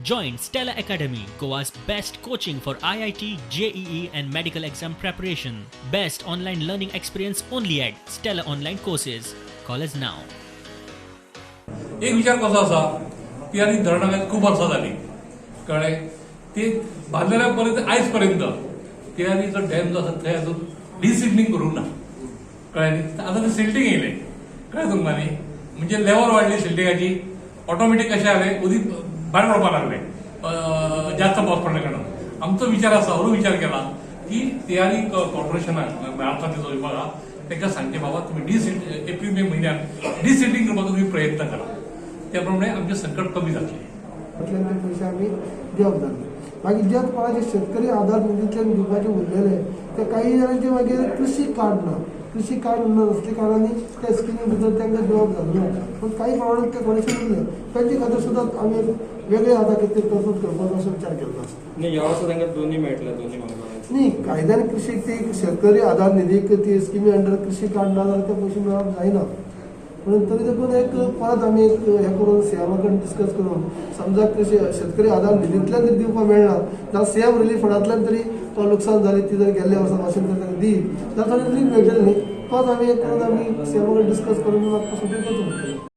Join Stella Academy, Goa's best coaching for IIT, JEE, and medical exam preparation. Best online learning experience only at Stella Online Courses. Call us now. एक विचार कसो आसा की आनी धरणां खूप वर्सां जाली कळ्ळें ती बांदलेल्या पर्यंत आयज पर्यंत ते आनी जो डॅम जो आसा थंय अजून डिसिल्टिंग करूंक ना कळ्ळें न्ही आतां ते सिल्टिंग येयलें कळ्ळें तुमकां न्ही म्हणजे लेवल वाडली सिल्टिंगाची ऑटोमॅटीक कशें जालें उदीक भायर पडपाक लागलें जास्त पावस पडल्या कारणान आमचो विचार आसा हो विचार केला की तेयारी कॉर्पोरेशनाक महाराष्ट्राच्या विभागाक तांकां सांगचे बाबा तुम्ही एप्रिल मे म्हयन्यात डिसिल्टिंग करपाचो तुम्ही प्रयत्न करा त्या प्रमाणे आमचे संकट कमी जातले पैसे आम्ही दिवप जाले मागीर जे कोणाचे शेतकरी आधार निधीतल्यान दिवपाचे उरलेले ते काही जणांचे मागीर कृषी कार्ड ना कृषी कार्ड नसल्या कारणाने त्या स्किमी भितर तांकां दिवप जालें पण काही प्रमाणात ते थोडेशे उरले त्यांचे खातीर सुद्दां आमी वेगळे आतां कितें तरतूद करपाचो असो विचार केला नाही ह्या वर्सा तांकां दोन्ही मेळटले दोन्ही मागण्या न्ही कायद्यान कृषी ती शेतकरी आधार निधीक ती स्किमी अंडर कृषी कार्ड ना जाल्यार ते पयशे मेळप जायना म्हणून तरी देखून एक परत आमी एक हे करून सीएमा कडेन डिस्कस करून समजा कृषी शेतकरी आधार निधींतल्यान जर दिवपाक मेळना जाल्यार सीएम रिलीफ फंडांतल्यान तरी तो लुकसाण जाली ती जर गेल्ल्या वर्सा भाशेन जर ताका दी जाल्यार थोडी रिलीफ मेळटली न्ही तोच आमी एक करून आमी सीएमा कडेन डिस्कस करून म्हाका सुटी करता